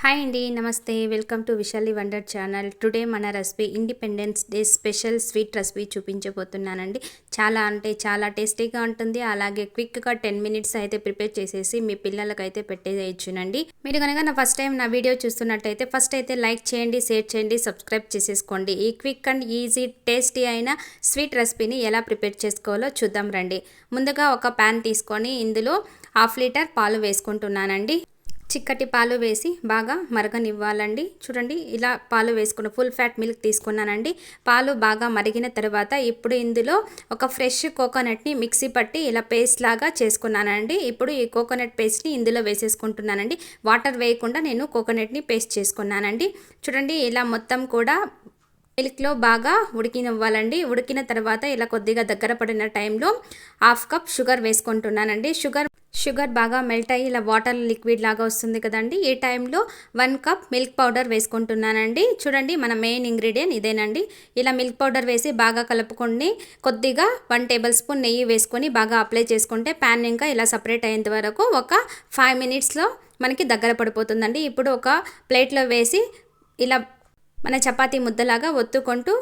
Hi అండి, నమస్తే. Welcome to Vishali wonder channel. Today మన recipe independence day special sweet recipe చూపించబోతున్నానండి. చాలా అంటే చాలా టేస్టీగా ఉంటుంది. అలాగే క్విక్గా 10 మినిట్స్ అయితే ప్రిపేర్ చేసేసి మీ పిల్లలకైతే పెట్టేయచ్చునండి. మీరు కనుక ఫస్ట్ టైం నా వీడియో చూస్తున్నట్టయితే ఫస్ట్ అయితే లైక్ చేయండి, షేర్ చేయండి, సబ్స్క్రైబ్ చేసేసుకోండి. ఈ క్విక్ అండ్ ఈజీ టేస్టీ అయిన స్వీట్ రెసిపీని ఎలా ప్రిపేర్ చేసుకోవాలో చూద్దాం రండి. ముందుగా ఒక ప్యాన్ తీసుకొని ఇందులో 1/2 లీటర్ పాలు వేసుకుంటున్నానండి. చిక్కటి పాలు వేసి బాగా మరగనివ్వాలండి. చూడండి, ఇలా పాలు వేసుకున్న ఫుల్ ఫ్యాట్ మిల్క్ తీసుకున్నానండి. పాలు బాగా మరిగిన తర్వాత ఇప్పుడు ఇందులో ఒక ఫ్రెష్ కోకోనట్ని మిక్సీ పట్టి ఇలా పేస్ట్ లాగా చేసుకున్నానండి. ఇప్పుడు ఈ కోకోనట్ పేస్ట్ని ఇందులో వేసేసుకుంటున్నానండి. వాటర్ వేయకుండా నేను కోకోనట్ని పేస్ట్ చేసుకున్నానండి. చూడండి, ఇలా మొత్తం కూడా మిల్క్లో బాగా ఉడికినివ్వాలండి. ఉడికిన తర్వాత ఇలా కొద్దిగా దగ్గర పడిన టైంలో 1/2 కప్ షుగర్ వేసుకుంటున్నానండి. షుగర్ బాగా మెల్ట్ అయ్యి ఇలా వాటర్ లిక్విడ్ లాగా వస్తుంది కదండి. ఈ టైంలో 1 కప్ మిల్క్ పౌడర్ వేసుకుంటున్నానండి. చూడండి, మన మెయిన్ ఇంగ్రీడియంట్ ఇదేనండి. ఇలా మిల్క్ పౌడర్ వేసి బాగా కలుపుకొని కొద్దిగా 1 టేబుల్ స్పూన్ నెయ్యి వేసుకొని బాగా అప్లై చేసుకుంటే ప్యాన్ ఇంకా ఇలా సపరేట్ అయ్యేంత వరకు ఒక 5 మినిట్స్లో మనకి దగ్గర పడిపోతుందండి. ఇప్పుడు ఒక ప్లేట్లో వేసి ఇలా మన చపాతీ ముద్దలాగా ఒత్తుకుంటూ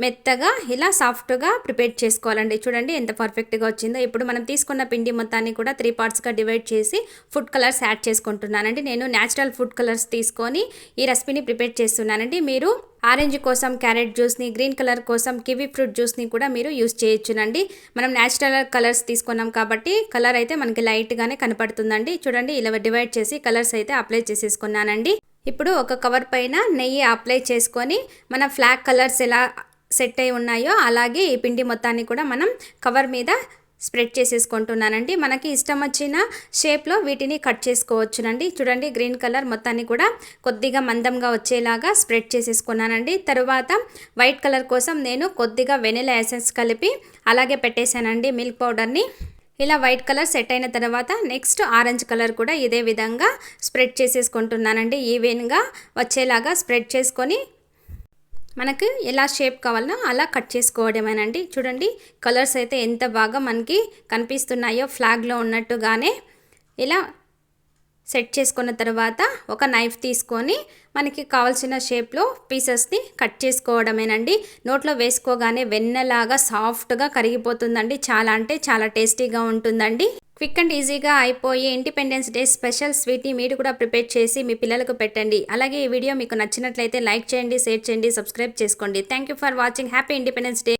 మెత్తగా ఇలా సాఫ్ట్గా ప్రిపేర్ చేసుకోవాలండి. చూడండి ఎంత పర్ఫెక్ట్గా వచ్చిందో. ఇప్పుడు మనం తీసుకున్న పిండి మొత్తాన్ని కూడా 3 పార్ట్స్గా డివైడ్ చేసి ఫుడ్ కలర్స్ యాడ్ చేసుకుంటున్నానండి. నేను న్యాచురల్ ఫుడ్ కలర్స్ తీసుకొని ఈ రెసిపీని ప్రిపేర్ చేస్తున్నానండి. మీరు ఆరెంజ్ కోసం క్యారెట్ జ్యూస్ని, గ్రీన్ కలర్ కోసం కివీ ఫ్రూట్ జ్యూస్ని కూడా మీరు యూస్ చేయొచ్చునండి. మనం న్యాచురల్ కలర్స్ తీసుకున్నాం కాబట్టి కలర్ అయితే మనకి లైట్గానే కనపడుతుందండి. చూడండి, ఇలా డివైడ్ చేసి కలర్స్ అయితే అప్లై చేసేసుకున్నానండి. ఇప్పుడు ఒక కవర్ పైన నెయ్యి అప్లై చేసుకొని మన ఫ్లాగ్ కలర్స్ ఎలా సెట్ అయి ఉన్నాయో అలాగే ఈ పిండి మొత్తాన్ని కూడా మనం కవర్ మీద స్ప్రెడ్ చేసేసుకుంటున్నానండి. మనకి ఇష్టం వచ్చిన షేప్లో వీటిని కట్ చేసుకోవచ్చునండి. చూడండి, గ్రీన్ కలర్ మొత్తాన్ని కూడా కొద్దిగా మందంగా వచ్చేలాగా స్ప్రెడ్ చేసేసుకున్నానండి. తర్వాత వైట్ కలర్ కోసం నేను కొద్దిగా వెనిలా ఎసెన్స్ కలిపి అలాగే పెట్టేశానండి మిల్క్ పౌడర్ని. ఇలా వైట్ కలర్ సెట్ అయిన తర్వాత నెక్స్ట్ ఆరెంజ్ కలర్ కూడా ఇదే విధంగా స్ప్రెడ్ చేసేసుకుంటున్నానండి. ఈవెన్గా వచ్చేలాగా స్ప్రెడ్ చేసుకొని మనకు ఎలా షేప్ కావాలనో అలా కట్ చేసుకోవడమేనండి. చూడండి, కలర్స్ అయితే ఎంత బాగా మనకి కనిపిస్తున్నాయో ఫ్లాగ్లో ఉన్నట్టుగానే. ఇలా సెట్ చేసుకున్న తర్వాత ఒక నైఫ్ తీసుకొని మనకి కావాల్సిన షేప్లో పీసెస్ని కట్ చేసుకోవడమేనండి. నోట్లో వేసుకోగానే వెన్నలాగా సాఫ్ట్గా కరిగిపోతుందండి. చాలా అంటే చాలా టేస్టీగా ఉంటుందండి. క్విక్ అండ్ ఈజీగా అయిపోయి ఇండిపెండెన్స్ డే స్పెషల్ స్వీట్ని మీరు కూడా ప్రిపేర్ చేసి మీ పిల్లలకు పెట్టండి. అలాగే ఈ వీడియో మీకు నచ్చినట్లయితే లైక్ చేయండి, షేర్ చేయండి, సబ్స్క్రైబ్ చేసుకోండి. Thank you for watching. Happy independence day.